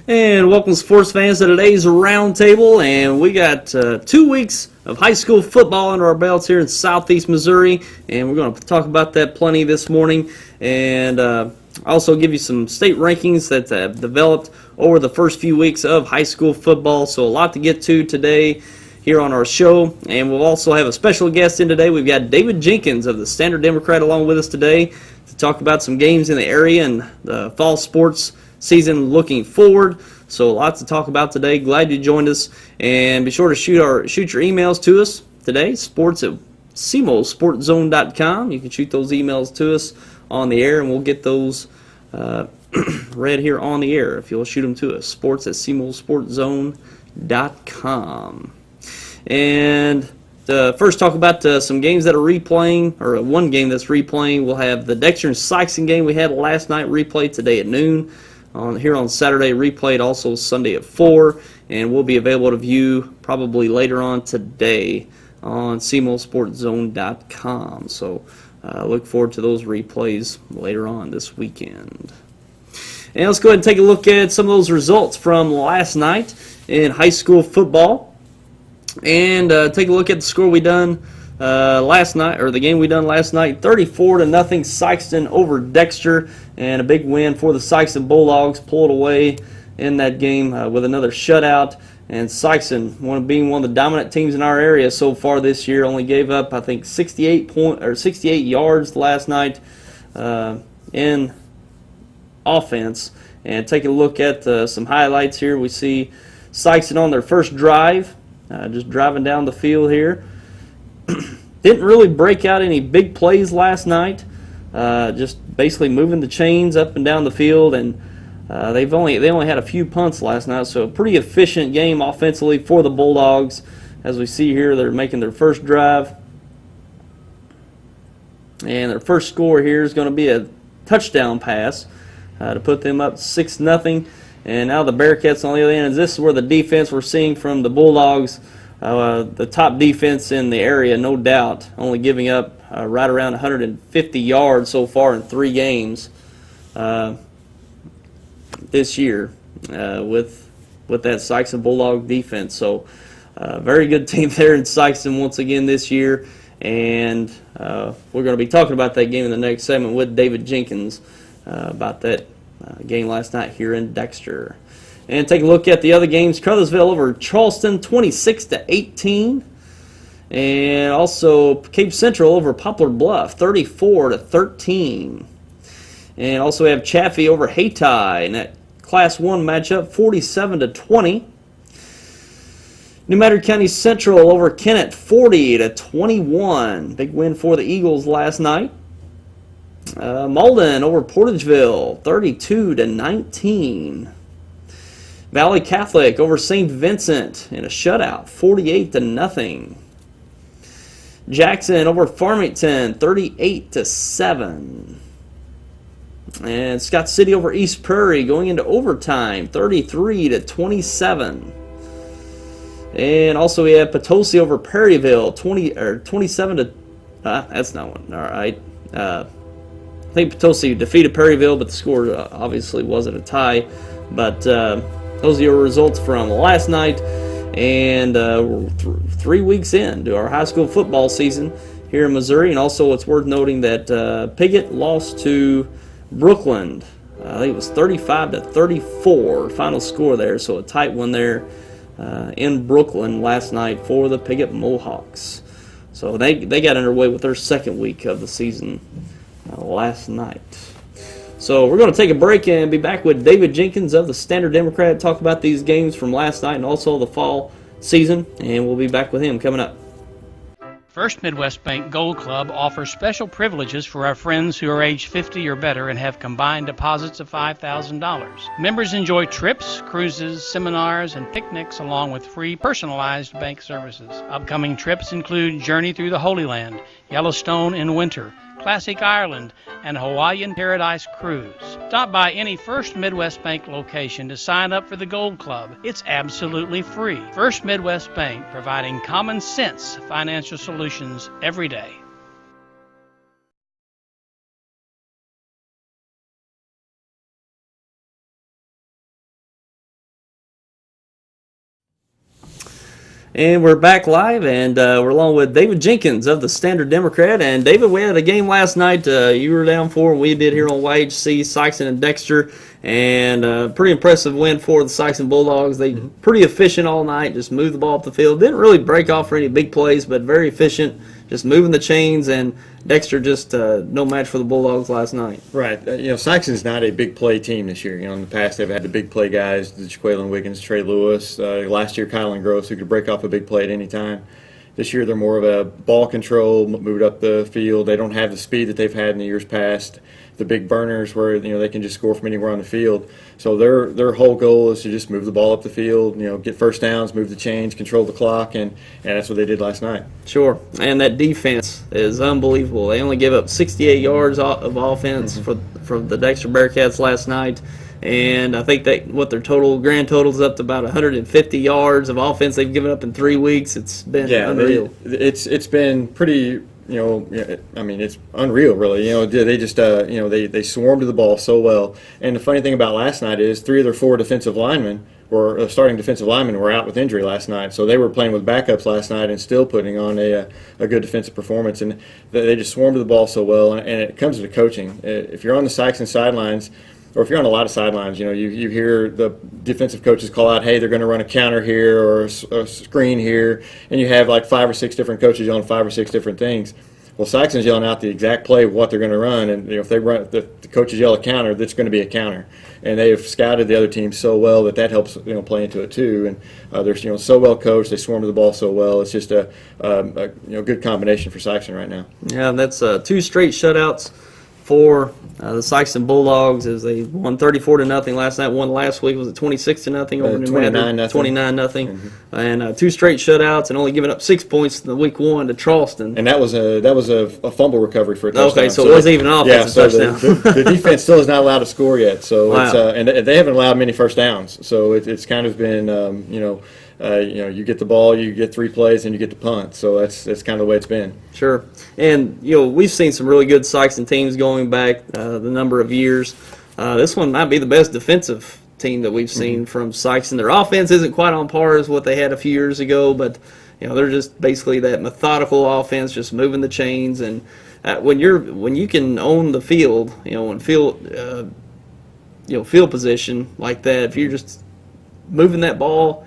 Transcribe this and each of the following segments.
And welcome, sports fans, to today's roundtable. And we got 2 weeks of high school football under our belts here in Southeast Missouri, and we're going to talk about that plenty this morning, and also give you some state rankings that have developed over the first few weeks of high school football. So a lot to get to today here on our show, and we'll also have a special guest in today. We've got David Jenkins of the Standard Democrat along with us today to talk about some games in the area and the fall sports season looking forward. So lots to talk about today. Glad you joined us, and be sure to shoot your emails to us today, sports@semosportzone.com. You can shoot those emails to us on the air, and we'll get those read here on the air if you'll shoot them to us, sports@semosportzone.com. And first talk about some games that are replaying, or one game that's replaying. We'll have the Dexter and Sikeston game we had last night replayed today at noon. Here on Saturday, replayed also Sunday at 4, and will be available to view probably later on today on semosportzone.com. So look forward to those replays later on this weekend. And let's go ahead and take a look at some of those results from last night in high school football, and take a look at the score we done last night, or the game we done last night. 34-0 Sikeston over Dexter, and a big win for the Sikeston Bulldogs. Pulled away in that game with another shutout, and Sikeston, being one of the dominant teams in our area so far this year, only gave up, I think, 68 yards last night in offense. And taking a look at some highlights here, we see Sikeston on their first drive, just driving down the field here. Didn't really break out any big plays last night. Just basically moving the chains up and down the field, and they only had a few punts last night, so a pretty efficient game offensively for the Bulldogs. As we see here, they're making their first drive, and their first score here is going to be a touchdown pass to put them up 6-0. And now the Bearcats on the other end, and this is where the defense we're seeing from the Bulldogs. The top defense in the area, no doubt, only giving up right around 150 yards so far in 3 games this year with that Sikeston Bulldog defense. So very good team there in Sikeston once again this year, and we're going to be talking about that game in the next segment with David Jenkins about that game last night here in Dexter. And take a look at the other games. Crothersville over Charleston, 26-18. And also Cape Central over Poplar Bluff, 34-13. And also we have Chaffee over Hayti in that Class 1 matchup, 47-20. New Madrid County Central over Kennett, 40-21. Big win for the Eagles last night. Malden over Portageville, 32-19. Valley Catholic over St. Vincent in a shutout, 48-0. Jackson over Farmington, 38-7. And Scott City over East Prairie going into overtime, 33-27. And also we have Potosi over Perryville, 27 that's not one. All right. I think Potosi defeated Perryville, but the score obviously wasn't a tie. But those are your results from last night, and we're 3 weeks into our high school football season here in Missouri. And also it's worth noting that Piggott lost to Brookland. I think it was 35-34 final score there, so a tight one there in Brooklyn last night for the Piggott Mohawks. So they got underway with their second week of the season last night. So we're going to take a break and be back with David Jenkins of the Standard Democrat, talk about these games from last night and also the fall season, and we'll be back with him coming up. First Midwest Bank Gold Club offers special privileges for our friends who are age 50 or better and have combined deposits of $5,000. Members enjoy trips, cruises, seminars, and picnics, along with free personalized bank services. Upcoming trips include Journey Through the Holy Land, Yellowstone in winter, Classic Ireland, and Hawaiian Paradise Cruise. Stop by any First Midwest Bank location to sign up for the Gold Club. It's absolutely free. First Midwest Bank, providing common sense financial solutions every day. And we're back live, and we're along with David Jenkins of the Standard Democrat. And David, we had a game last night. You were down for, we did here on YHC, Sikeston and Dexter, and pretty impressive win for the Sikeston Bulldogs. They pretty efficient all night, just moved the ball up the field. Didn't really break off for any big plays, but very efficient, just moving the chains. And Dexter just no match for the Bulldogs last night. Right. Sikeston's not a big play team this year. In the past they've had the big play guys, the Jaqueline Wiggins, Trey Lewis. Last year, Kylan Gross, who could break off a big play at any time. This year they're more of a ball control, move it up the field. They don't have the speed that they've had in the years past. The big burners where they can just score from anywhere on the field. So their whole goal is to just move the ball up the field, get first downs, move the chains, control the clock, and that's what they did last night. Sure, and that defense is unbelievable. They only gave up 68 yards of offense for the Dexter Bearcats last night, and I think that what their grand total is up to about 150 yards of offense they've given up in 3 weeks. It's been unreal. It's been pretty. It's unreal, really. They just, they swarmed to the ball so well. And the funny thing about last night is 3 of their 4 defensive linemen, or starting defensive linemen, were out with injury last night. So they were playing with backups last night and still putting on a good defensive performance. And they just swarmed to the ball so well. And it comes to the coaching. If you're on the Sikeston sidelines, or if you're on a lot of sidelines, you hear the defensive coaches call out, hey, they're going to run a counter here or a screen here, and you have like 5 or 6 different coaches yelling 5 or 6 different things. Well, Sikeston's yelling out the exact play of what they're going to run, and if the coaches yell a counter, that's going to be a counter. And they have scouted the other team so well that helps play into it too. And they're so well coached, they swarm to the ball so well. It's just a good combination for Sikeston right now. Yeah, that's 2 straight shutouts for the Sikeston Bulldogs as they won 34-0 last night. Won last week, was it 26-0 over New Madrid? 29-0, and 2 straight shutouts, and only giving up 6 points in the week 1 to Charleston. And that was a fumble recovery for a touchdown. Okay, so it wasn't even an offensive touchdown. The defense still is not allowed to score yet. So wow. And they haven't allowed many first downs. So it's kind of been you get the ball, you get 3 plays, and you get the punt. So that's kind of the way it's been. Sure. And, we've seen some really good Sikeston teams going back the number of years. This one might be the best defensive team that we've seen from Sikeston. Their offense isn't quite on par as what they had a few years ago, but, they're just basically that methodical offense, just moving the chains. And when you can own the field, when field position like that, if you're just moving that ball,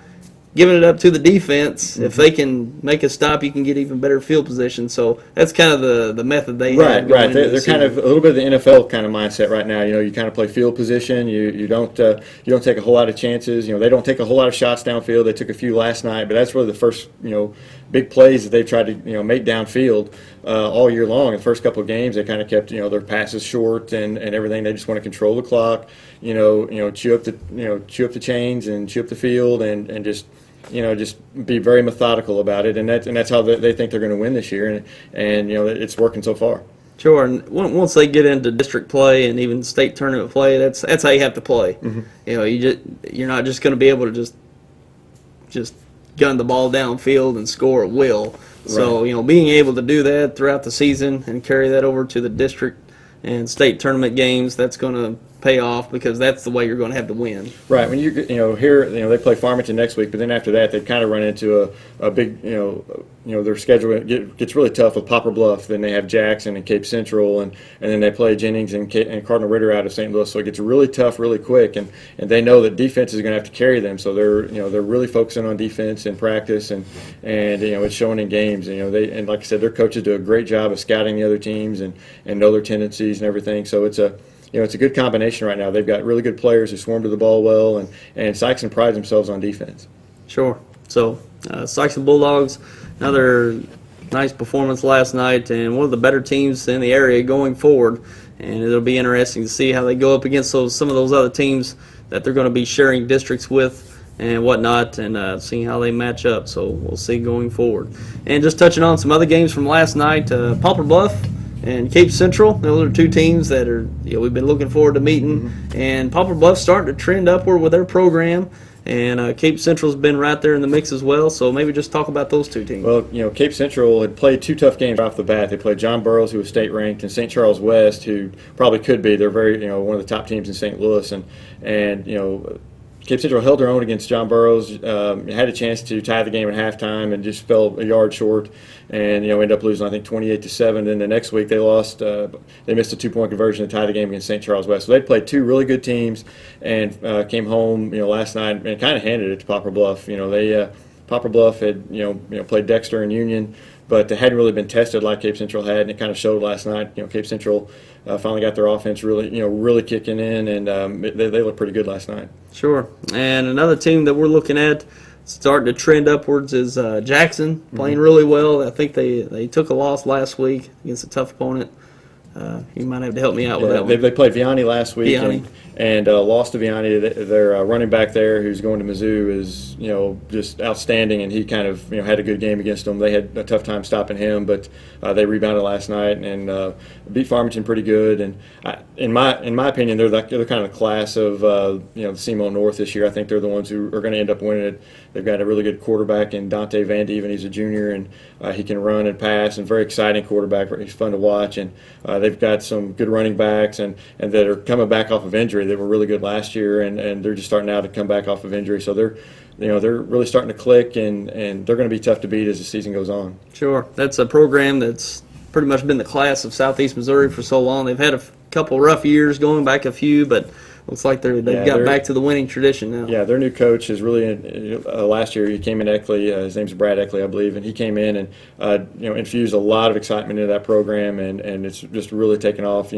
giving it up to the defense, if they can make a stop, you can get even better field position. So that's kind of the method they have. Right. They're kind of a little bit of the NFL kind of mindset right now. You kind of play field position. You don't take a whole lot of chances. They don't take a whole lot of shots downfield. They took a few last night, but that's really the first big plays that they've tried to make downfield all year long. In the first couple of games, they kind of kept their passes short and everything. They just want to control the clock. Chew up the chains and chew up the field and just be very methodical about it, and that's how they think they're going to win this year, and it's working so far. Sure, and once they get into district play and even state tournament play, that's how you have to play. You're not just going to be able to just gun the ball downfield and score at will. So being able to do that throughout the season and carry that over to the district and state tournament games, that's going to pay off because that's the way you're going to have to win. Right. When here they play Farmington next week, but then after that they kind of run into a big their schedule gets really tough with Poplar Bluff. Then they have Jackson and Cape Central, and then they play Jennings and Cardinal Ritter out of St. Louis. So it gets really tough really quick, and they know that defense is going to have to carry them. So they're really focusing on defense in practice, and it's showing in games. And like I said, their coaches do a great job of scouting the other teams and know their tendencies and everything. So it's a good combination right now. They've got really good players who swarm to the ball well, and Sikeston prides themselves on defense. Sure. So Sikeston Bulldogs, another nice performance last night, and one of the better teams in the area going forward. And it'll be interesting to see how they go up against some of those other teams that they're going to be sharing districts with and whatnot, and seeing how they match up. So we'll see going forward. And just touching on some other games from last night, Poplar Bluff and Cape Central, those are 2 teams that are we've been looking forward to meeting. And Poplar Bluff's starting to trend upward with their program, and Cape Central's been right there in the mix as well. So maybe just talk about those 2 teams. Well, Cape Central had played 2 tough games off the bat. They played John Burroughs, who was state ranked, and St. Charles West, who probably could be. They're very one of the top teams in St. Louis, and Cape Central held their own against John Burroughs. Had a chance to tie the game at halftime and just fell a yard short, and ended up losing, I think, 28-7. Then the next week they lost. They missed a 2-point conversion to tie the game against St. Charles West. So they played two really good teams, and came home last night and kind of handed it to Poplar Bluff. Poplar Bluff had played Dexter and Union, but they hadn't really been tested like Cape Central had, and it kind of showed last night. Cape Central finally got their offense really kicking in, and they looked pretty good last night. Sure. And another team that we're looking at starting to trend upwards is Jackson, playing really well. I think they took a loss last week against a tough opponent. You might have to help me out with that one. They played Vianney last week and lost to Vianney. Their running back there, who's going to Mizzou, is just outstanding, and he kind of had a good game against them. They had a tough time stopping him, but they rebounded last night and beat Farmington pretty good. And in my opinion, they're kind of the class of the SEMO North this year. I think they're the ones who are going to end up winning it. They've got a really good quarterback in Dante Van Dieven. He's a junior, and he can run and pass, and very exciting quarterback. He's fun to watch, and they've got some good running backs and that are coming back off of injury. They were really good last year, and they're just starting now to come back off of injury. So they're really starting to click, and they're going to be tough to beat as the season goes on. Sure. That's a program that's pretty much been the class of Southeast Missouri for so long. They've had a couple rough years, going back a few, but looks like they've got back to the winning tradition now. Yeah, their new coach is really last year he came in Eckley. His name's Brad Eckley, I believe, and he came in and infused a lot of excitement into that program, and it's just really taken off.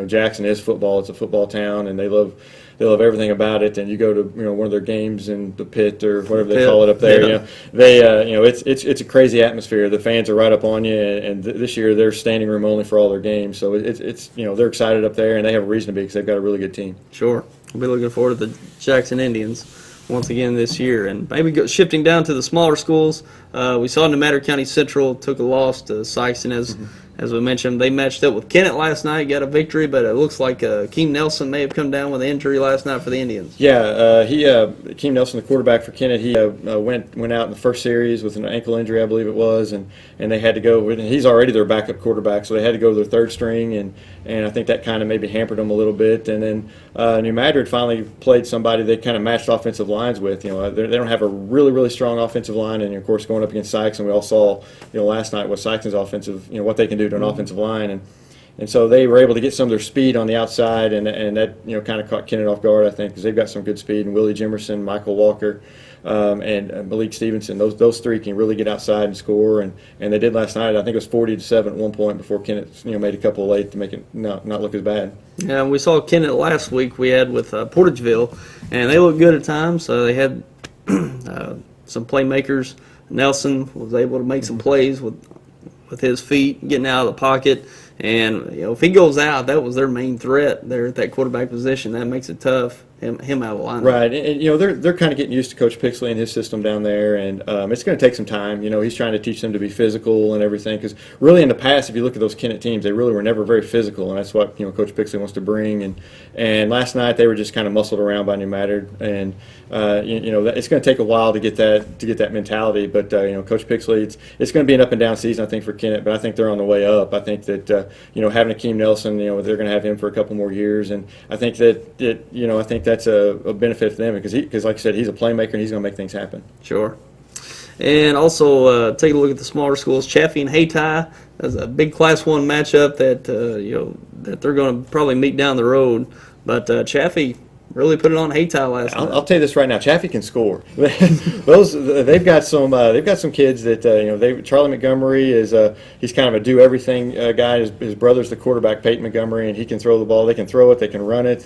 Jackson is football; it's a football town, and they love everything about it. And you go to one of their games in the pit or whatever they call it up there. It's a crazy atmosphere. The fans are right up on you, and this year they're standing room only for all their games. So it's they're excited up there, and they have a reason to be because they've got a really good team. Sure. We'll be looking forward to the Jackson Indians once again this year. And maybe shifting down to the smaller schools, we saw Nevada County Central took a loss to Sikeston, as we mentioned. They matched up with Kennett last night, got a victory, but it looks like Keem Nelson may have come down with an injury last night for the Indians. Yeah, Keem Nelson, the quarterback for Kennett, he went out in the first series with an ankle injury, I believe it was, and they had to go with, and he's already their backup quarterback, so they had to go to their third string, and I think that kind of maybe hampered them a little bit. And then New Madrid finally played somebody they kind of matched offensive lines with. They don't have a really, really strong offensive line, and of course going up against Sykes, and we all saw last night what Sykeston's offensive, what they can do to an offensive line, and so they were able to get some of their speed on the outside, and that kind of caught Kennett off guard, I think, because they've got some good speed, and Willie Jimerson, Michael Walker, and Malik Stevenson. Those three can really get outside and score, and they did last night. I think it was 40-7 at one point before Kennett made a couple late to make it not look as bad. Yeah, we saw Kennett last week. We had with Portageville, and they looked good at times. So they had some playmakers. Nelson was able to make some plays with his feet, getting out of the pocket. And if he goes out, that was their main threat there at that quarterback position. That makes it tough, him out of the lineup. Right, and they're kind of getting used to Coach Pixley and his system down there, and it's going to take some time. He's trying to teach them to be physical and everything, because really in the past, if you look at those Kennett teams, they really were never very physical, and that's what Coach Pixley wants to bring. And last night they were just kind of muscled around by New Madrid, and it's going to take a while to get that mentality. But Coach Pixley, it's going to be an up and down season, I think, for Kennett, but I think they're on the way up. I think that having Akeem Nelson, they're going to have him for a couple more years, and I think that that's a benefit for them because like I said, he's a playmaker and he's going to make things happen. Sure. And also take a look at the smaller schools. Chaffee and Hayti, that's a big Class 1 matchup that that they're going to probably meet down the road. But Chaffee really put it on Hayti last night. I'll tell you this right now: Chaffee can score. They've got some kids that Charlie Montgomery is he's kind of a do everything guy. His brother's the quarterback, Peyton Montgomery, and he can throw the ball. They can throw it. They can run it.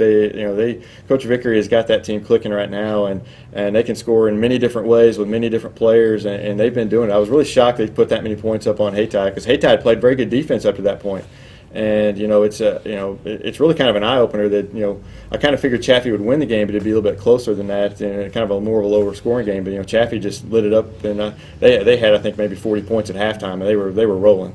Coach Vickery has got that team clicking right now, and they can score in many different ways with many different players, and they've been doing it. I was really shocked they put that many points up on Hayti because Hayti had played very good defense up to that point. And it's really kind of an eye opener that I kind of figured Chaffee would win the game, but it'd be a little bit closer than that, and kind of more of a lower scoring game. But Chaffee just lit it up, and they had I think maybe 40 points at halftime, and they were rolling.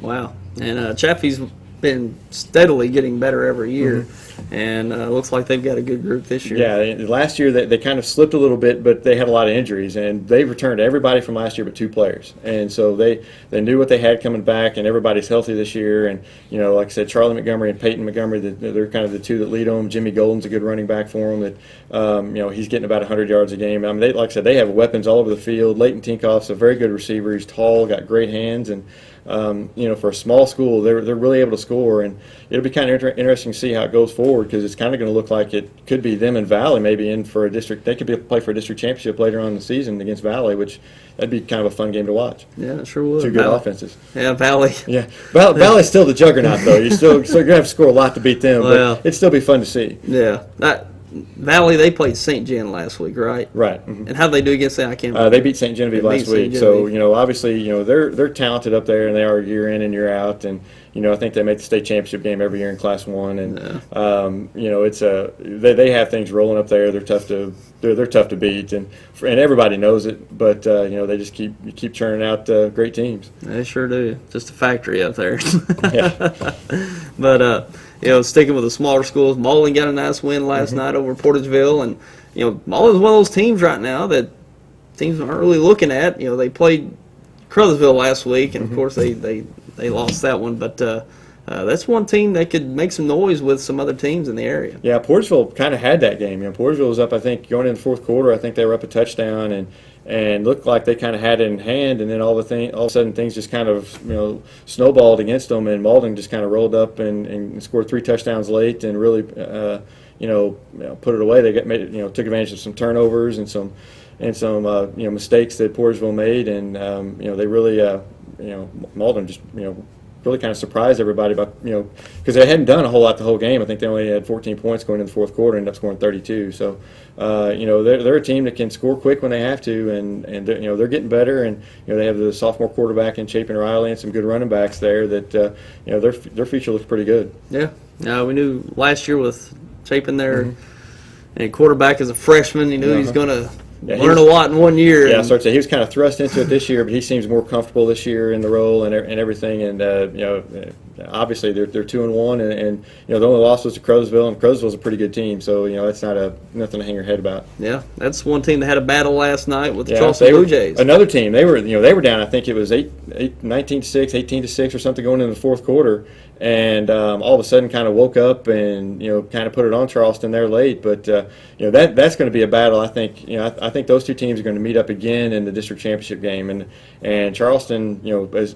Wow! And Chaffee's been steadily getting better every year. And looks like they've got a good group this year. Yeah, last year they kind of slipped a little bit, but they had a lot of injuries, and they've returned everybody from last year but 2 players. And so they knew what they had coming back, and everybody's healthy this year. And, like I said, Charlie Montgomery and Peyton Montgomery, they're kind of the 2 that lead them. Jimmy Golden's a good running back for them. That he's getting about 100 yards a game. I mean, like I said, they have weapons all over the field. Leighton Tinkoff's a very good receiver. He's tall, got great hands, and for a small school, they're really able to score, and it'll be kind of interesting to see how it goes forward, because it's kind of going to look like it could be them and Valley maybe in for a district. They could play for a district championship later on in the season against Valley, which that'd be kind of a fun game to watch. Yeah, it sure would. 2 good offenses. Yeah, Valley. Yeah, Valley's still the juggernaut though. You're going to have to score a lot to beat them, but it'd still be fun to see. Yeah, Valley, they played St. Gen last week, right? Right. And how'd they do against that? I can't remember. They beat St. Genevieve last week. So, obviously, they're talented up there, and they are year in and year out. And, I think they make the state championship game every year in Class 1. And, it's they have things rolling up there. They're tough to beat, and everybody knows it. But, they just keep churning out great teams. They sure do. Just a factory up there. Yeah. But, sticking with the smaller schools, Mauldin got a nice win last night over Portageville, and Mauldin's one of those teams right now that teams aren't really looking at. They played Crothersville last week, and of course they lost that one, but that's one team that could make some noise with some other teams in the area. Yeah, Portageville kind of had that game. Portageville was up, I think, going in the 4th quarter. I think they were up a touchdown, and looked like they kind of had it in hand, and then all of a sudden things just kind of snowballed against them, and Mauldin just kind of rolled up and scored 3 touchdowns late, and really put it away. They took advantage of some turnovers and some mistakes that Portageville made, and they really Mauldin just really kind of surprised everybody because they hadn't done a whole lot the whole game. I think they only had 14 points going into the 4th quarter, ended up scoring 32. So, they're a team that can score quick when they have to, and they're getting better, and they have the sophomore quarterback in Chapin Riley and some good running backs there that their future looks pretty good. Yeah, we knew last year with Chapin there, and quarterback as a freshman, he's going to learn a lot in 1 year. Yeah, so he was kind of thrust into it this year, but he seems more comfortable this year in the role and everything. And obviously they're 2-1, and the only loss was to Crothersville, and Crothersville's a pretty good team. So that's nothing to hang your head about. Yeah, that's one team that had a battle last night with the Charleston Blue Jays. Another team, they were down. I think it was 19-6, 18-6 or something going into the 4th quarter. And all of a sudden kind of woke up and kind of put it on Charleston there late, but that's going to be a battle. I think I think those 2 teams are going to meet up again in the district championship game, and Charleston as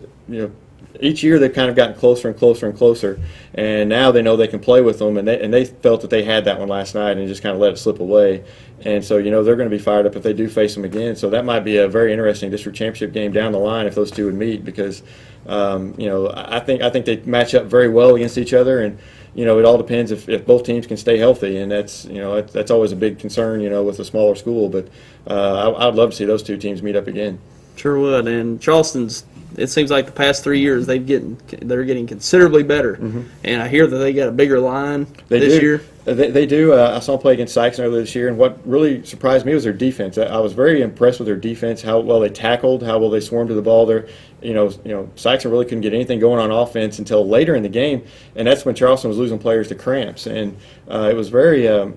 each year they've kind of gotten closer and closer and closer, and now they know they can play with them, and they felt that they had that one last night and just kind of let it slip away, and so they're going to be fired up if they do face them again. So that might be a very interesting district championship game down the line if those 2 would meet, because I think they match up very well against each other, and it all depends if both teams can stay healthy, and that's always a big concern with a smaller school. But I'd love to see those 2 teams meet up again. Sure would. And Charleston's, it seems like the past 3 years they're getting considerably better, and I hear that they got a bigger line this year. They do. I saw them play against Sikeston earlier this year, and what really surprised me was their defense. I was very impressed with their defense, how well they tackled, how well they swarmed to the ball. Sikeston really couldn't get anything going on offense until later in the game, and that's when Charleston was losing players to cramps. And it was very. I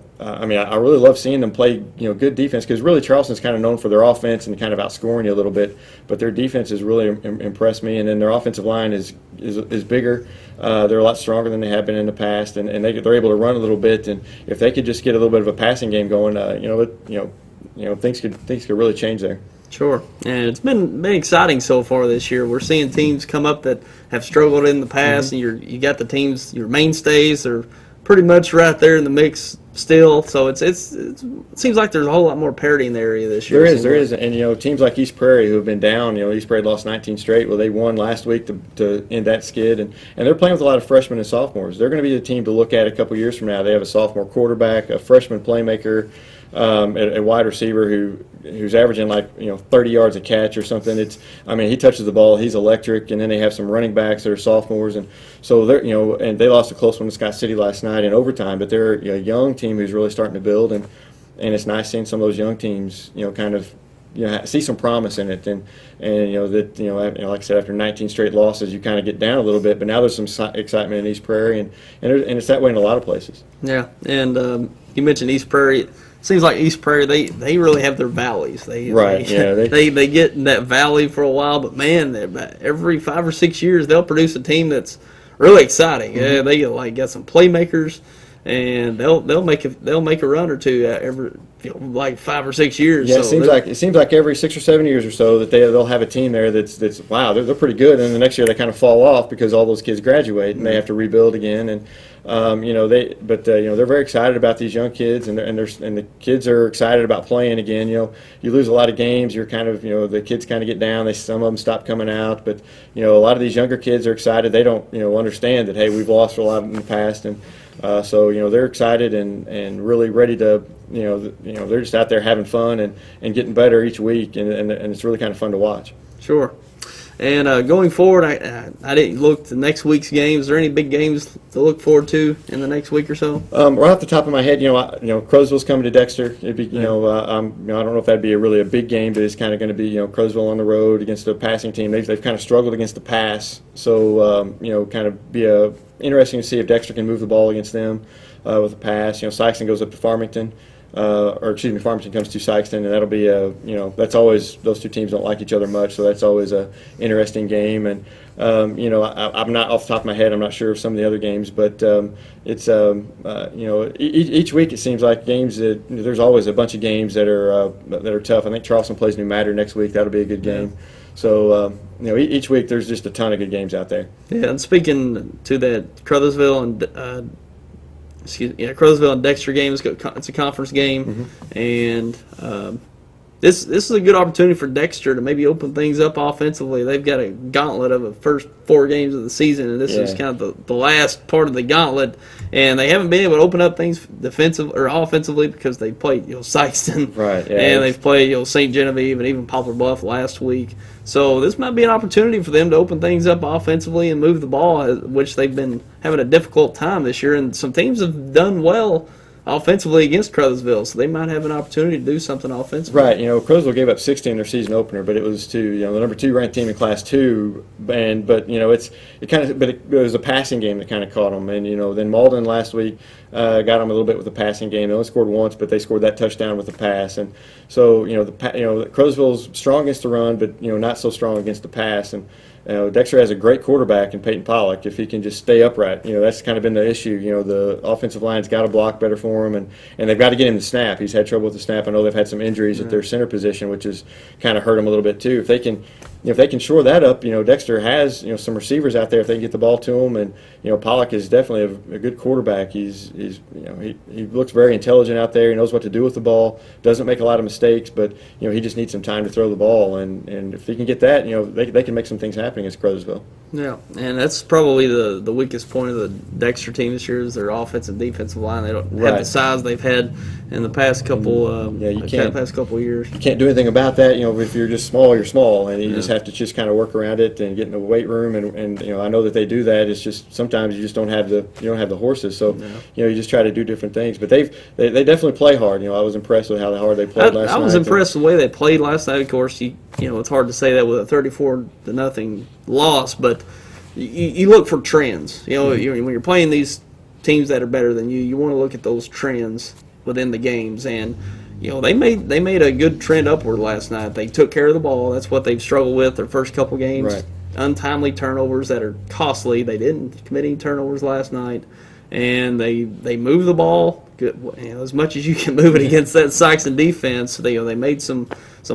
really love seeing them play good defense, because really Charleston's kind of known for their offense and kind of outscoring you a little bit, but their defense has really impressed me. And then their offensive line is bigger. They're a lot stronger than they have been in the past, and they're able to run a little bit. And if they could just get a little bit of a passing game going, things could really change there. Sure, and it's been exciting so far this year. We're seeing teams come up that have struggled in the past, and you got the teams, your mainstays are pretty much right there in the mix still. So it seems like there's a whole lot more parity in the area this year. There is, and teams like East Prairie who have been down. East Prairie lost 19 straight. Well, they won last week to end that skid, and they're playing with a lot of freshmen and sophomores. They're going to be the team to look at a couple years from now. They have a sophomore quarterback, a freshman playmaker, a wide receiver who's averaging 30 yards a catch or something. He touches the ball, he's electric, and then they have some running backs that are sophomores, and so they're and they lost a close one to Scott City last night in overtime, but they're a young team who's really starting to build, and it's nice seeing some of those young teams kind of see some promise in it, and like I said, after 19 straight losses, you kind of get down a little bit, but now there's some excitement in East Prairie, and it's that way in a lot of places. Yeah, and you mentioned East Prairie. It seems like East Prairie, they really have their valleys. They get in that valley for a while, but man, every 5 or 6 years they'll produce a team that's really exciting. Mm-hmm. Yeah, they got some playmakers, and they'll make a run or two every like 5 or 6 years. Yeah, so it seems like every 6 or 7 years or so that they'll have a team there that's wow, they're pretty good, and the next year they kind of fall off because all those kids graduate and they have to rebuild again. And they're very excited about these young kids, and the kids are excited about playing again. You lose a lot of games, you're kind of the kids kind of get down. Some of them stop coming out, but a lot of these younger kids are excited. They don't understand that, hey, we've lost a lot in the past, and so they're excited and really ready to they're just out there having fun and getting better each week, and it's really kind of fun to watch. Sure. And going forward, I didn't look to next week's games. Is there any big games to look forward to in the next week or so? Right off the top of my head, Crowsville's coming to Dexter. It'd be, I don't know if that'd be really a big game, but it's kind of going to be, Crowsville on the road against a passing team. They've kind of struggled against the pass, so kind of be interesting to see if Dexter can move the ball against them with a pass. Sikeston goes up to Farmington. Farmington comes to Sikeston, and that'll be that's always, those two teams don't like each other much, so that's always a interesting game. And I'm not off the top of my head, I'm not sure of some of the other games, but it's each week it seems like games that there's always a bunch of games that are tough. I think Charleston plays New Matter next week. That'll be a good game. So each week there's just a ton of good games out there. Yeah, and speaking to that Crothersville and Crowsville and Dexter game. It's a conference game, and this is a good opportunity for Dexter to maybe open things up offensively. They've got a gauntlet of the first 4 games of the season, and this is kind of the last part of the gauntlet. And they haven't been able to open up things defensive or offensively because they played Sikeston, right? Yeah, and they've played St. Genevieve and even Poplar Bluff last week. So this might be an opportunity for them to open things up offensively and move the ball, which they've been having a difficult time this year. And some teams have done well offensively against Crothersville, so they might have an opportunity to do something offensively. Right. Crothersville gave up 60 in their season opener, but it was to the number 2 ranked team in Class 2, but it was a passing game that kind of caught them. And then Malden last week got them a little bit with the passing game. They only scored once, but they scored that touchdown with the pass. And so Crothersville's strong against the run, but not so strong against the pass. And Dexter has a great quarterback in Peyton Pollock. If he can just stay upright, that's kind of been the issue. The offensive line's got to block better for him, and they've got to get him to snap. He's had trouble with the snap. I know they've had some injuries at their center position, which has kind of hurt him a little bit too. If they can shore that up, Dexter has some receivers out there if they can get the ball to him, and Pollock is definitely a good quarterback. He looks very intelligent out there. He knows what to do with the ball. Doesn't make a lot of mistakes, but he just needs some time to throw the ball, and if he can get that, they can make some things happen against Crothersville. Yeah, and that's probably the weakest point of the Dexter team this year is their offensive and defensive line. They don't have the size they've had in the past couple past couple of years. You can't do anything about that. If you're just small, you're small, and you just have to kind of work around it and get in the weight room. And I know that they do that. It's just sometimes you just don't have the horses. So you just try to do different things. But they definitely play hard. I was impressed with how hard they played last night. I was impressed with the way they played last night. Of course, it's hard to say that with a 34-0 loss, but you look for trends. When you're playing these teams that are better than you want to look at those trends within the games. And they made a good trend upward last night. They took care of the ball. That's what they've struggled with their first couple games. Right. Untimely turnovers that are costly. They didn't commit any turnovers last night, and they moved the ball good, as much as you can move it against that Sikeston defense. They made some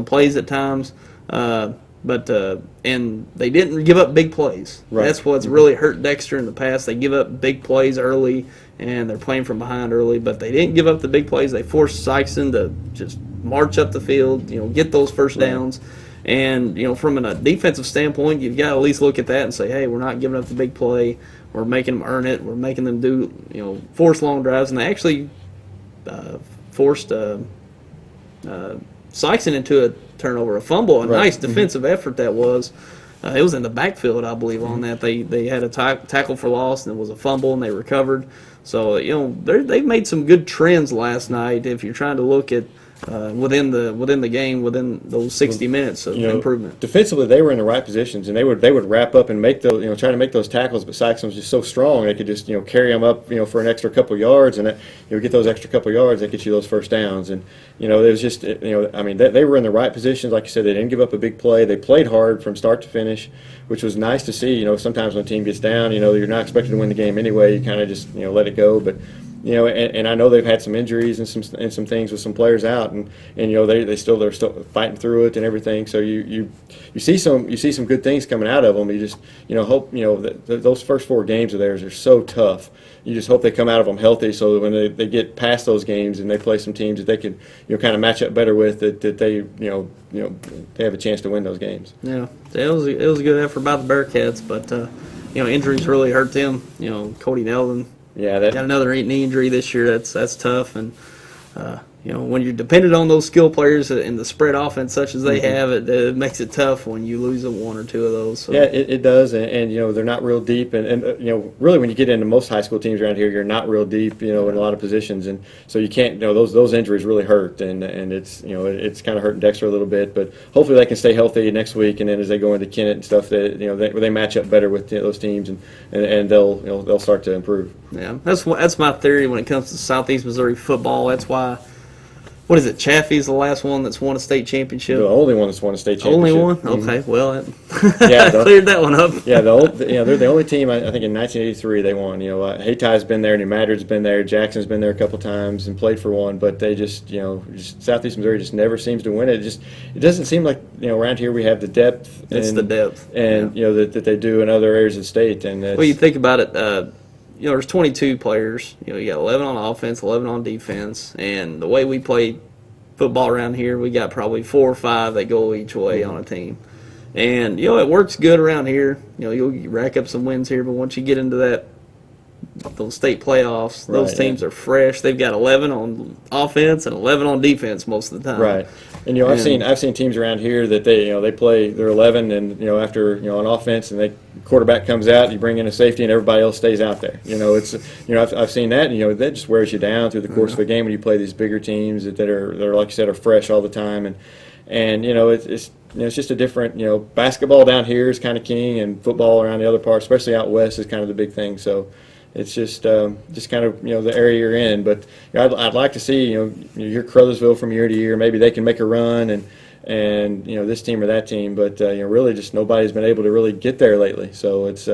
plays at times. But they didn't give up big plays. Right. That's what's really hurt Dexter in the past. They give up big plays early, and they're playing from behind early. But they didn't give up the big plays. They forced Sikeston to just march up the field, get those first downs. And from a defensive standpoint, you've got to at least look at that and say, hey, we're not giving up the big play. We're making them earn it. We're making them do force long drives. And they actually forced Sikeston into a turnover, a fumble, a nice defensive effort that was. It was in the backfield, I believe, on that. They had a tackle for loss, and it was a fumble, and they recovered. So, they've made some good trends last night. If you're trying to look at within the game, within those 60 minutes of improvement. Defensively, they were in the right positions, and they would wrap up and make those, try to make those tackles. But Sikeston was just so strong, they could just carry them up, for an extra couple yards, and get those extra couple yards, that get you those first downs. And it was just, I mean, they were in the right positions. Like you said, they didn't give up a big play. They played hard from start to finish, which was nice to see. Sometimes when a team gets down, you're not expected to win the game anyway. You kind of just let it go, but. And I know they've had some injuries and some things with some players out, and they're still fighting through it and everything. So you see some good things coming out of them. You just hope that those first 4 games of theirs are so tough. You just hope they come out of them healthy, so that when they get past those games and they play some teams that they could kind of match up better with, that they they have a chance to win those games. Yeah, it was a good effort by the Bearcats, but injuries really hurt them. Cody Nelson. Yeah, got another knee injury this year. That's tough, and when you're dependent on those skill players in the spread offense such as they have, it makes it tough when you lose 1 or 2 of those. So. Yeah, it does, and they're not real deep, and really when you get into most high school teams around here, you're not real deep, in a lot of positions, and so you can't. Those injuries really hurt, and it's it's kind of hurting Dexter a little bit, but hopefully they can stay healthy next week, and then as they go into Kennett and stuff, that they match up better with those teams, and they'll start to improve. Yeah, that's my theory when it comes to Southeast Missouri football. That's why. What is it? Chaffee's the last one that's won a state championship. The only one that's won a state championship. Only one? Okay, well, cleared that one up. Yeah, they're the only team. I think in 1983 they won. Haytie's been there, New Madrid's been there, Jackson's been there a couple times and played for one, but they just Southeast Missouri just never seems to win it. It doesn't seem like around here we have the depth. It's the depth, and that they do in other areas of the state. And well, you think about it. There's 22 players. You got 11 on offense, 11 on defense, and the way we play football around here, we got probably 4 or 5 that go each way on a team. And it works good around here. You'll rack up some wins here, but once you get into those state playoffs, those teams are fresh. They've got 11 on offense and 11 on defense most of the time. Right. And I've seen teams around here that they play their 11, and after on offense, and the quarterback comes out, you bring in a safety, and everybody else stays out there. I've seen that, and that just wears you down through the course of a game when you play these bigger teams that are like you said, are fresh all the time, and it's just a different basketball down here is kind of king, and football around the other parts, especially out west, is kind of the big thing. So. It's just kind of the area you're in, but I'd like to see you hear Crothersville from year to year. Maybe they can make a run, and this team or that team, but really just nobody's been able to really get there lately. So it's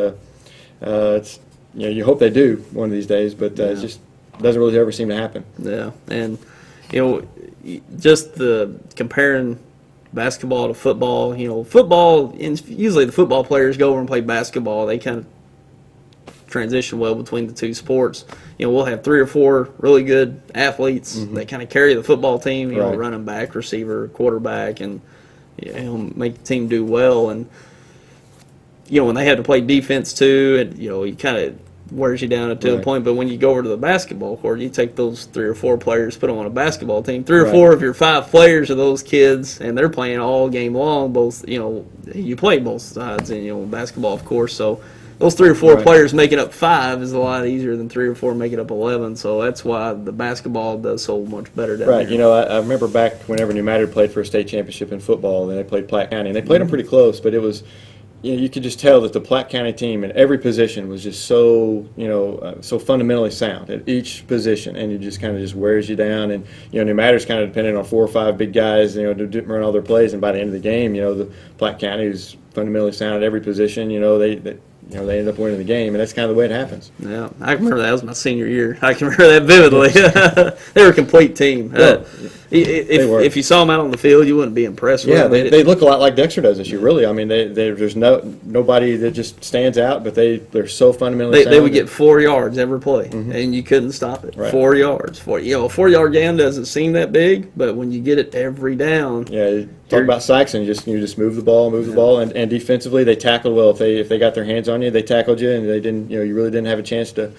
you hope they do one of these days, but it just doesn't really ever seem to happen. Yeah, and just the comparing basketball to football. Football, usually the football players go over and play basketball. They kind of transition well between the two sports. We'll have 3 or 4 really good athletes that kind of carry the football team, running back, receiver, quarterback, and make the team do well. And when they have to play defense too, it kind of wears you down to a point. But when you go over to the basketball court, you take those 3 or 4 players, put them on a basketball team. 3 or 4 of your 5 players are those kids, and they're playing all game long. Both you play both sides, and basketball, of course. So those 3 or 4 players making up 5 is a lot easier than 3 or 4 making up 11. So that's why the basketball does so much better down here. I remember back whenever New Madrid played for a state championship in football, and they played Platte County, and they played them pretty close, but it was, you could just tell that the Platte County team in every position was just so, so fundamentally sound at each position, and it just kind of just wears you down. And New Madrid's kind of dependent on 4 or 5 big guys, to run all their plays, and by the end of the game, the Platte County is fundamentally sound at every position. They end up winning the game, and that's kind of the way it happens. Yeah, I remember that was my senior year. I can remember that vividly. They were a complete team. If you saw them out on the field, you wouldn't be impressed with them. Yeah, they look a lot like Dexter does this year, really. I mean, there's nobody that just stands out, but they're so fundamentally sound. They would get 4 yards every play, and you couldn't stop it. Right. 4 yards. A 4-yard gain doesn't seem that big, but when you get it every down. Yeah, talk about Sikeston, you just move the ball, and defensively they tackled well. If they got their hands on you, they tackled you, and they didn't. You really didn't have a chance to,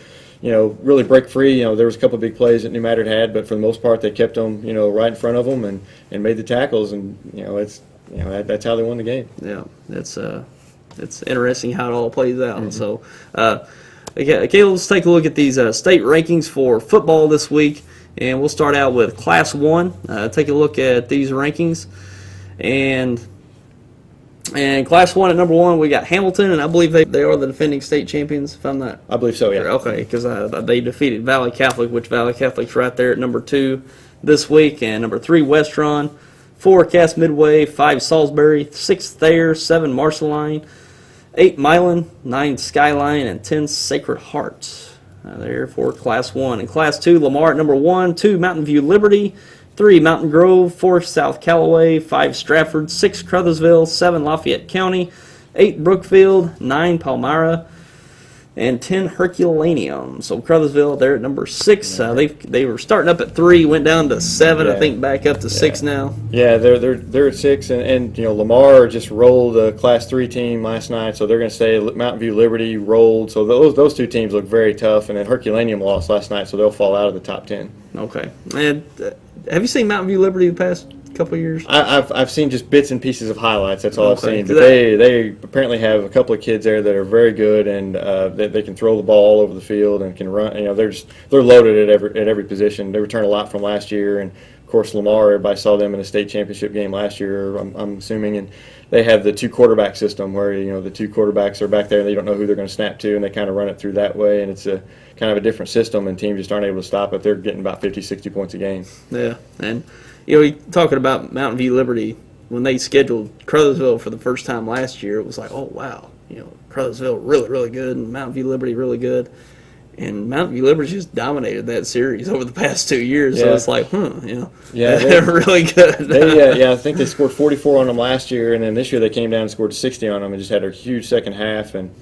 really break free. There was a couple of big plays that New Madrid had, but for the most part they kept them, right in front of them and made the tackles, and that's how they won the game. Yeah, it's interesting how it all plays out. So, okay, let's take a look at these state rankings for football this week. And we'll start out with Class 1. Take a look at these rankings. And Class 1 at number 1, we got Hamilton, and I believe they are the defending state champions, if I'm not. I believe so, yeah. Okay, because they defeated Valley Catholic, which Valley Catholic's right there at number 2 this week. And number 3, Westron. 4, Cass Midway. 5, Salisbury. 6, Thayer. 7, Marceline. 8, Milan. 9, Skyline. And 10, Sacred Heart. There for Class 1. In Class 2, Lamar at number 1. 2, Mountain View Liberty. 3, Mountain Grove. 4, South Callaway. 5, Stratford. 6, Crothersville. 7, Lafayette County. 8, Brookfield. 9, Palmyra. And 10, Herculaneum. So Crothersville, they're at number 6. They were starting up at 3, went down to 7. I think back up to 6 now. Yeah, they're at 6, and Lamar just rolled a Class 3 team last night, so they're going to stay. Mountain View Liberty rolled, so those two teams look very tough. And then Herculaneum lost last night, so they'll fall out of the top 10. Okay. And have you seen Mountain View Liberty the past couple of years? I've seen just bits and pieces of highlights. That's all I've Okay. seen. But they apparently have a couple of kids there that are very good, and they can throw the ball all over the field and can run. They're loaded at every position. They return a lot from last year, and of course Lamar. Everybody saw them in a state championship game last year. I'm assuming, and they have the 2 quarterback system where the 2 quarterbacks are back there and they don't know who they're going to snap to, and they kind of run it through that way. And it's a kind of a different system, and teams just aren't able to stop it. They're getting about 50, 60 points a game. Yeah, and talking about Mountain View Liberty, when they scheduled Crothersville for the first time last year, it was like, oh wow, Crothersville really, really good, and Mountain View Liberty really good. And Mountain View Liberty just dominated that series over the past 2 years. Yeah. So it's like, yeah, they're really good. I think they scored 44 on them last year, and then this year they came down and scored 60 on them and just had a huge second half. And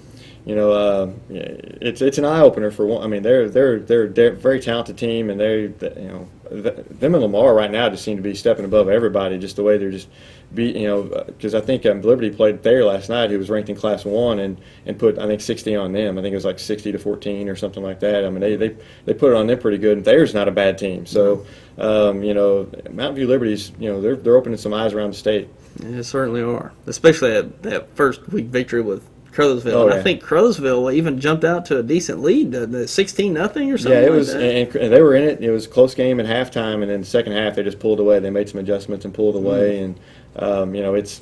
it's an eye opener for one. I mean, they're a very talented team, and them and Lamar right now just seem to be stepping above everybody. Just the way they're just because I think Liberty played Thayer last night, who was ranked in Class 1, and put, I think, 60 on them. I think it was like 60-14 or something like that. I mean, they put it on them pretty good, and Thayer's not a bad team. So, Mountain View Liberty's, they're opening some eyes around the state. Yeah, they certainly are, especially that first week victory with Crothersville. Oh, yeah. I think Crothersville even jumped out to a decent lead, 16-0 or something. Yeah, it was, like that. and they were in it. It was a close game at halftime, and then the second half they just pulled away. They made some adjustments and pulled away, and Liberty's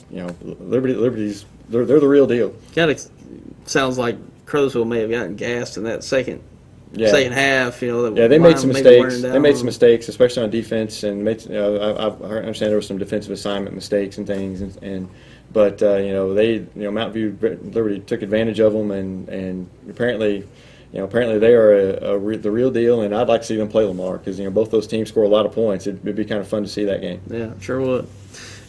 they're the real deal. Kind of sounds like Crothersville may have gotten gassed in that second half. They made some mistakes. They made some mistakes, especially on defense, and I understand there were some defensive assignment mistakes and things, But Mountain View Liberty took advantage of them, and apparently they are the real deal. And I'd like to see them play Lamar because both those teams score a lot of points. It'd be kind of fun to see that game. Yeah, sure would.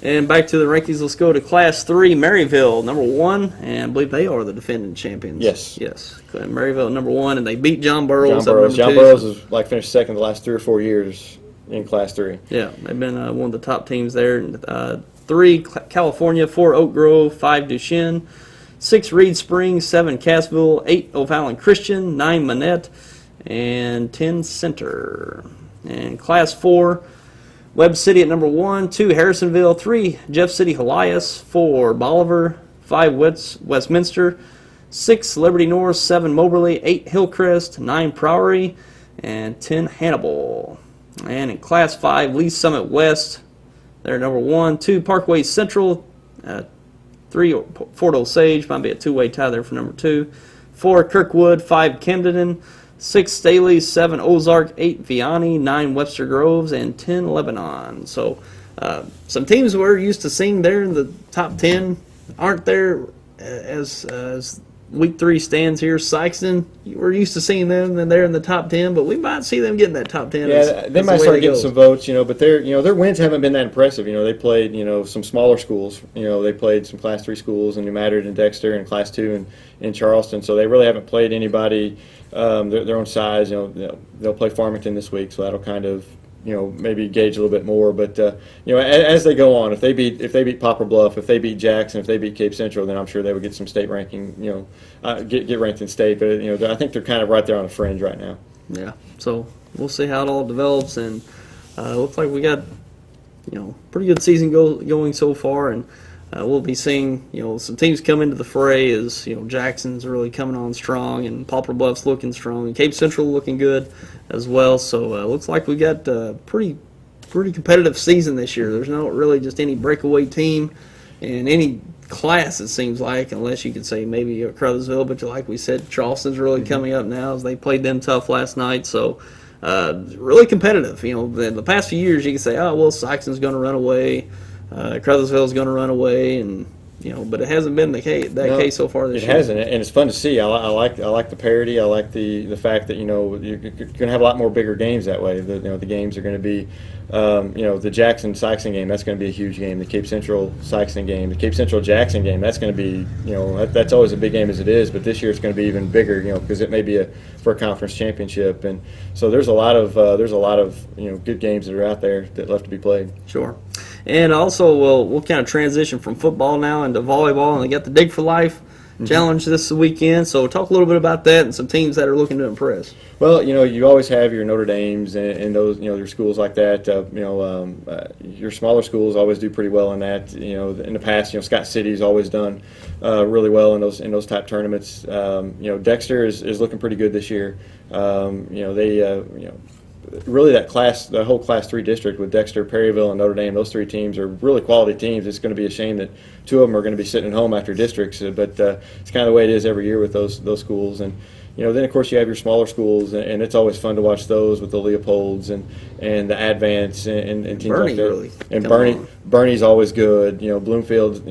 And back to the rankings. Let's go to Class 3, Maryville, number 1, and I believe they are the defending champions. Yes. Maryville, number 1, and they beat John Burroughs. John Burroughs has finished second the last 3 or 4 years in Class 3. Yeah, they've been one of the top teams there. 3, California. 4, Oak Grove. 5, Duchesne. 6, Reed Springs. 7, Cassville. 8, O'Fallon Christian. 9, Manette. And 10, Center. And Class 4, Webb City at number 1. 2, Harrisonville. 3, Jeff City Helias. 4, Bolivar. 5, Westminster. 6, Liberty North. 7, Moberly. 8, Hillcrest. 9, Priory. And 10, Hannibal. And in Class 5, Lee Summit West. They're number 1. 2, Parkway Central. 3, Fort Osage. Might be a two-way tie there for number 2. 4, Kirkwood. 5, Camden. 6, Staley. 7, Ozark. 8, Vianney. 9, Webster Groves. And 10, Lebanon. So some teams we're used to seeing there in the top 10 aren't there as Week 3 stands here. Sikeston, we're used to seeing them, and they're in the top 10, but we might see them getting that top 10. Yeah, they might start getting some votes, but their wins haven't been that impressive. They played, some smaller schools. They played some Class 3 schools in New Madrid and Dexter, and Class 2 in Charleston. So they really haven't played anybody their own size. They'll play Farmington this week, so that'll kind of maybe gauge a little bit more. But as they go on, if they beat Poplar Bluff, if they beat Jackson, if they beat Cape Central, then I'm sure they would get some state ranking. Get ranked in state. But I think they're kind of right there on the fringe right now. Yeah. So we'll see how it all develops, and looks like we got pretty good season going so far, and we'll be seeing, some teams come into the fray as, Jackson's really coming on strong and Poplar Bluff's looking strong and Cape Central looking good as well. So looks like we got a pretty competitive season this year. There's not really just any breakaway team in any class, it seems like, unless you could say maybe Crothersville, but like we said, Charleston's really coming up now as they played them tough last night. So really competitive. In the past few years you can say, oh, well, Sikeston's going to run away. Crothersville's going to run away, and but it hasn't been the case so far this year. It hasn't, and it's fun to see. I like the parity. I like the fact that you're going to have a lot more bigger games that way. The games are going to be, the Jackson-Sikeston game. That's going to be a huge game. The Cape Central-Sikeston game, the Cape Central-Jackson game. That's going to be, that's always a big game as it is. But this year it's going to be even bigger, because it may be for a conference championship, and so there's a lot of good games that are out there that left to be played. Sure. And also, we'll kind of transition from football now into volleyball, and they got the Dig for Life challenge this weekend. So talk a little bit about that and some teams that are looking to impress. Well, you always have your Notre Dames and those, your schools like that. Your smaller schools always do pretty well in that. In the past, Scott City's always done really well in those type tournaments. Dexter is looking pretty good this year. Really the whole Class 3 district with Dexter, Perryville, and Notre Dame, those three teams are really quality teams. It's going to be a shame that two of them are going to be sitting at home after districts, but it's kind of the way it is every year with those schools. And then of course you have your smaller schools, and it's always fun to watch those with the Leopolds and the Advance and teams Bernie like that. Really And Bernie's always good. Bloomfield,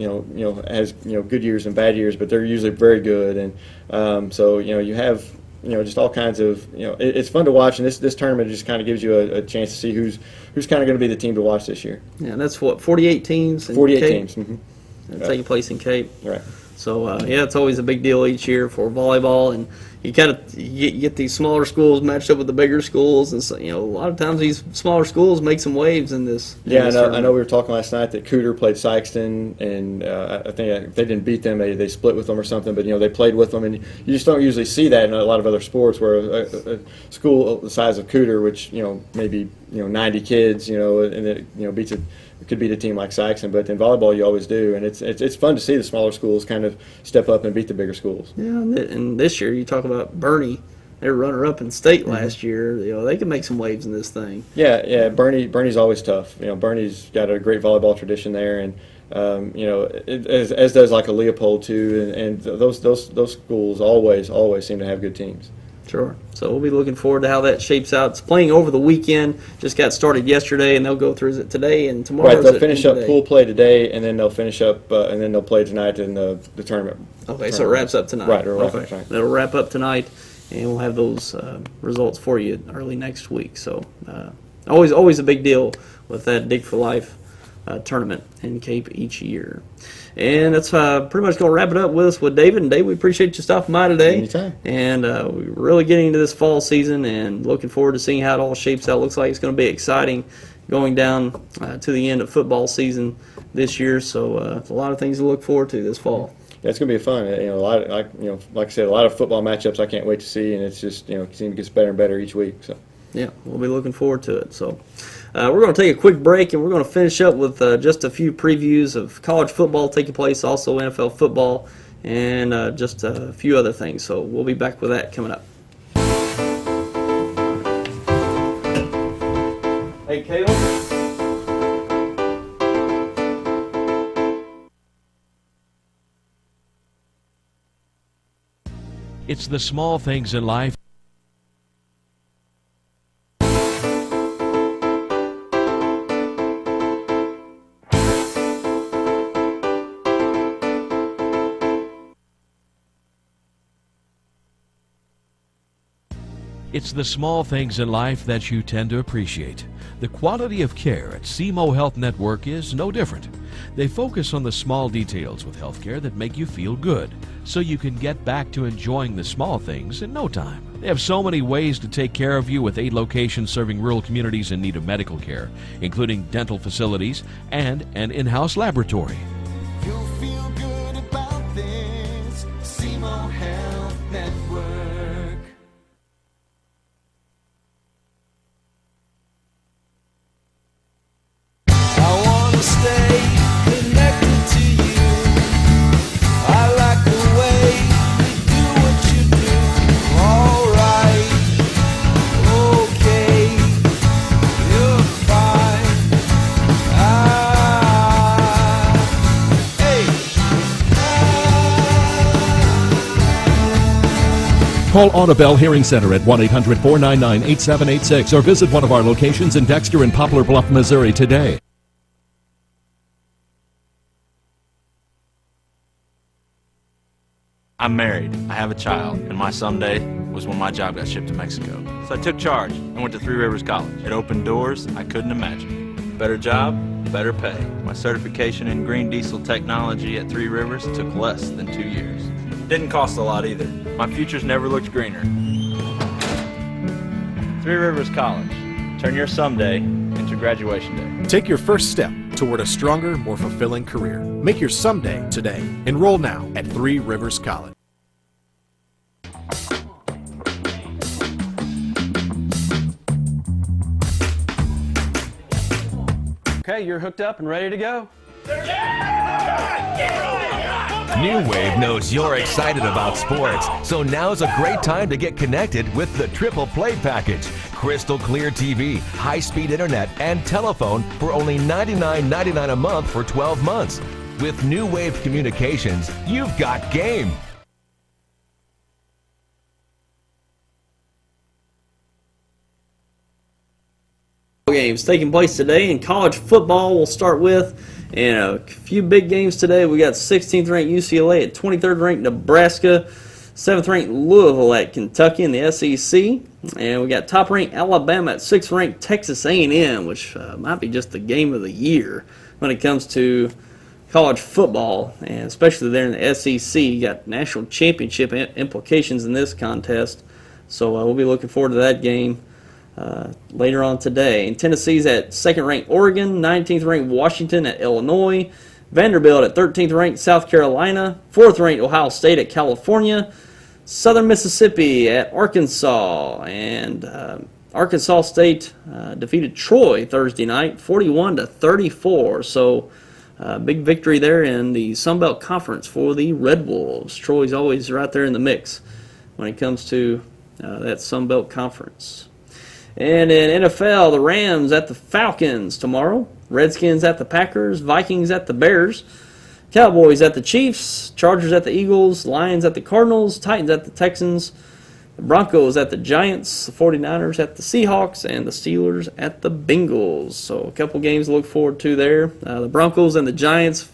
has good years and bad years, but they're usually very good. And so you have. Just all kinds of, it's fun to watch, and this tournament just kind of gives you a chance to see who's kind of going to be the team to watch this year. Yeah, and that's 48 teams. 48 Cape, teams. Mm-hmm. Taking place in Cape. Right. So, it's always a big deal each year for volleyball, and you get these smaller schools matched up with the bigger schools, and so, a lot of times these smaller schools make some waves in this. Yeah, I know we were talking last night that Cooter played Sikeston, and I think if they didn't beat them, they split with them or something, but they played with them, and you just don't usually see that in a lot of other sports where a school the size of Cooter, which maybe 90 kids, and it beats could beat a team like Sikeston, but in volleyball you always do, and it's fun to see the smaller schools kind of step up and beat the bigger schools. Yeah, and this year you talk about Bernie, they were runner-up in state last year. They can make some waves in this thing. Yeah. Bernie's always tough. Bernie's got a great volleyball tradition there, and as does like a Leopold too, and those schools always seem to have good teams. Sure. So we'll be looking forward to how that shapes out. It's playing over the weekend. Just got started yesterday, and they'll go through it today and tomorrow. Right. They'll finish up pool play today, and then they'll finish up, and then they'll play tonight in the tournament. Okay, so it wraps up tonight. Right. It'll wrap up tonight. It'll wrap up tonight, and we'll have those results for you early next week. So always a big deal with that Dig for Life tournament in Cape each year. And that's pretty much going to wrap it up with us with David. And Dave, we appreciate you stopping by today. Anytime. And we're really getting into this fall season and looking forward to seeing how it all shapes out. Looks like it's going to be exciting going down to the end of football season this year. So a lot of things to look forward to this fall. Yeah, it's going to be fun. A lot, like I said, a lot of football matchups I can't wait to see, and it's just it seems it gets better and better each week. So. Yeah, we'll be looking forward to it. So we're going to take a quick break, and we're going to finish up with just a few previews of college football taking place, also NFL football, and just a few other things. So we'll be back with that coming up. Hey, Caleb. It's the small things in life. It's the small things in life that you tend to appreciate. The quality of care at SEMO Health Network is no different. They focus on the small details with healthcare that make you feel good, so you can get back to enjoying the small things in no time. They have so many ways to take care of you with 8 locations serving rural communities in need of medical care, including dental facilities and an in-house laboratory. You'll feel good about this. SEMO Health Network. I wanna stay connected to you. Call Audubell Hearing Center at 1-800-499-8786 or visit one of our locations in Dexter and Poplar Bluff, Missouri today. I'm married, I have a child, and my someday was when my job got shipped to Mexico. So I took charge and went to Three Rivers College. It opened doors I couldn't imagine. Better job, better pay. My certification in green diesel technology at Three Rivers took less than 2 years. Didn't cost a lot either. My future's never looked greener. Three Rivers College. Turn your someday into graduation day. Take your first step toward a stronger, more fulfilling career. Make your someday today. Enroll now at Three Rivers College. Okay, you're hooked up and ready to go. New Wave knows you're excited about sports, so now's a great time to get connected with the Triple Play Package. Crystal clear TV, high-speed internet, and telephone for only $99.99 a month for 12 months. With New Wave Communications, you've got game. Games taking place today in college football. We'll start with, and a few big games today. We got 16th ranked UCLA at 23rd ranked Nebraska, 7th ranked Louisville at Kentucky in the SEC, and we got top ranked Alabama at 6th ranked Texas A&M, which might be just the game of the year when it comes to college football, and especially there in the SEC. You got national championship implications in this contest, so we'll be looking forward to that game later on today. And Tennessee's at 2nd ranked Oregon, 19th ranked Washington at Illinois, Vanderbilt at 13th ranked South Carolina, 4th ranked Ohio State at California, Southern Mississippi at Arkansas, and Arkansas State defeated Troy Thursday night 41-34. So big victory there in the Sun Belt Conference for the Red Wolves. Troy's always right there in the mix when it comes to that Sun Belt Conference. And in NFL, the Rams at the Falcons tomorrow, Redskins at the Packers, Vikings at the Bears, Cowboys at the Chiefs, Chargers at the Eagles, Lions at the Cardinals, Titans at the Texans, the Broncos at the Giants, the 49ers at the Seahawks, and the Steelers at the Bengals. So a couple games to look forward to there. The Broncos and the Giants,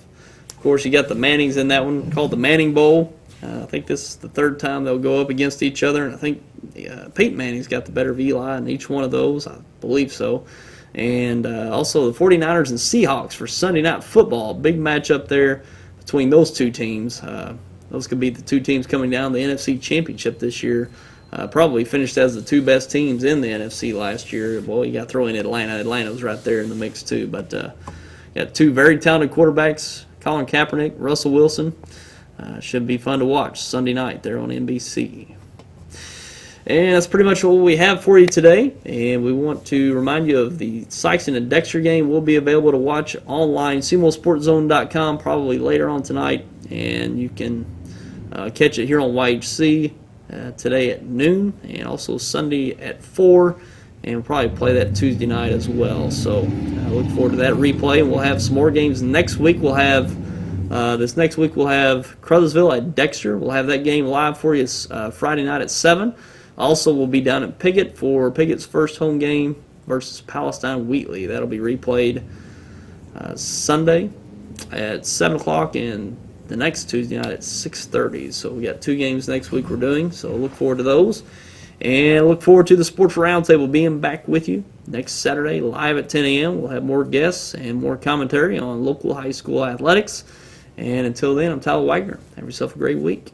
of course, you got the Mannings in that one, called the Manning Bowl. I think this is the third time they'll go up against each other, and I think Peyton Manning's got the better of Eli in each one of those. I believe so. And also the 49ers and Seahawks for Sunday Night Football. Big matchup there between those two teams. Those could be the two teams coming down the NFC Championship this year. Probably finished as the two best teams in the NFC last year. Well, you got to throw in Atlanta. Atlanta was right there in the mix too. But got two very talented quarterbacks, Colin Kaepernick, Russell Wilson. Should be fun to watch Sunday night there on NBC. And that's pretty much what we have for you today. And we want to remind you of the Sikeston and Dexter game will be available to watch online, SEMOsportzone.com, probably later on tonight. And you can catch it here on YHC today at noon and also Sunday at 4. And we'll probably play that Tuesday night as well. So I look forward to that replay. And we'll have some more games next week. We'll have this next week we'll have Crothersville at Dexter. We'll have that game live for you Friday night at 7. Also, we'll be down at Piggott for Piggott's first home game versus Palestine Wheatley. That'll be replayed Sunday at 7 o'clock and the next Tuesday night at 6:30. So we got two games next week we're doing, so look forward to those. And look forward to the Sports Roundtable being back with you next Saturday live at 10 a.m. We'll have more guests and more commentary on local high school athletics. And until then, I'm Tyler Wagner. Have yourself a great week.